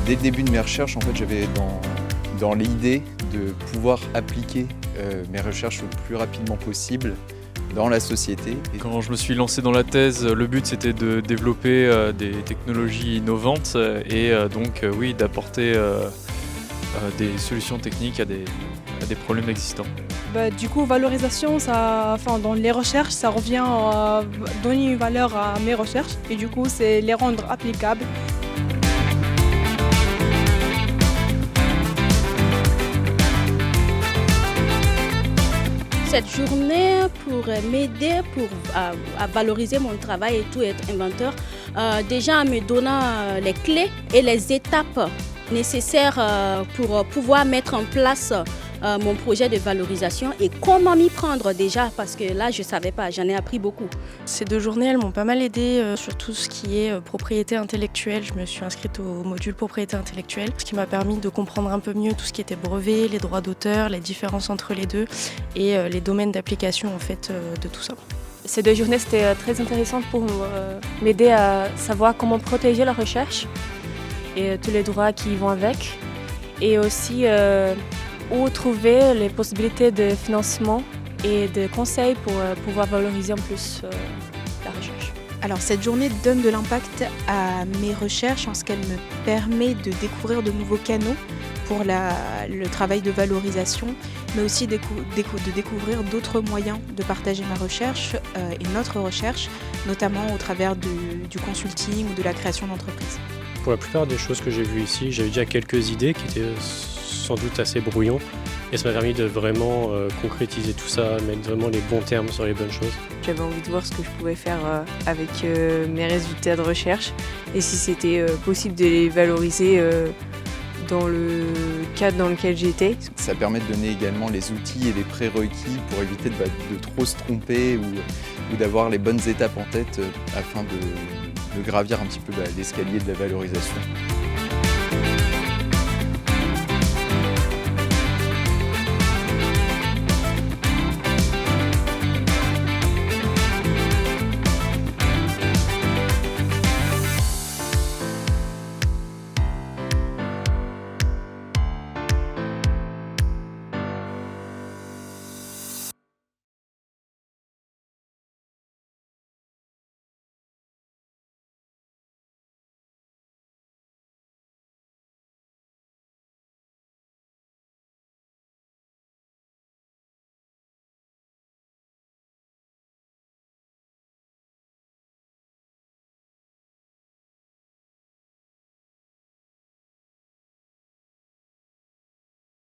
Dès le début de mes recherches, en fait, j'avais dans l'idée de pouvoir appliquer mes recherches le plus rapidement possible dans la société. Quand je me suis lancé dans la thèse, le but c'était de développer des technologies innovantes et oui, d'apporter des solutions techniques à des problèmes existants. Du coup, valorisation, dans les recherches, ça revient à donner une valeur à mes recherches et du coup, c'est les rendre applicables. Cette journée pour m'aider à valoriser mon travail et tout, être inventeur, déjà en me donnant les clés et les étapes nécessaires pour pouvoir mettre en place mon projet de valorisation et comment m'y prendre déjà, parce que là je ne savais pas, j'en ai appris beaucoup. Ces 2 journées, elles m'ont pas mal aidée sur tout ce qui est propriété intellectuelle. Je me suis inscrite au module propriété intellectuelle, ce qui m'a permis de comprendre un peu mieux tout ce qui était brevet, les droits d'auteur, les différences entre les deux et les domaines d'application en fait de tout ça. Ces 2 journées, c'était très intéressant pour m'aider à savoir comment protéger la recherche et tous les droits qui vont avec, et aussi où trouver les possibilités de financement et de conseils pour pouvoir valoriser en plus la recherche. Alors cette journée donne de l'impact à mes recherches en ce qu'elle me permet de découvrir de nouveaux canaux pour le travail de valorisation, mais aussi de découvrir d'autres moyens de partager ma recherche et notre recherche, notamment au travers du consulting ou de la création d'entreprises. Pour la plupart des choses que j'ai vues ici, j'avais déjà quelques idées qui étaient sans doute assez brouillons, et ça m'a permis de vraiment concrétiser tout ça, mettre vraiment les bons termes sur les bonnes choses. J'avais envie de voir ce que je pouvais faire avec mes résultats de recherche et si c'était possible de les valoriser dans le cadre dans lequel j'étais. Ça permet de donner également les outils et les prérequis pour éviter de trop se tromper ou d'avoir les bonnes étapes en tête afin de gravir un petit peu l'escalier de la valorisation.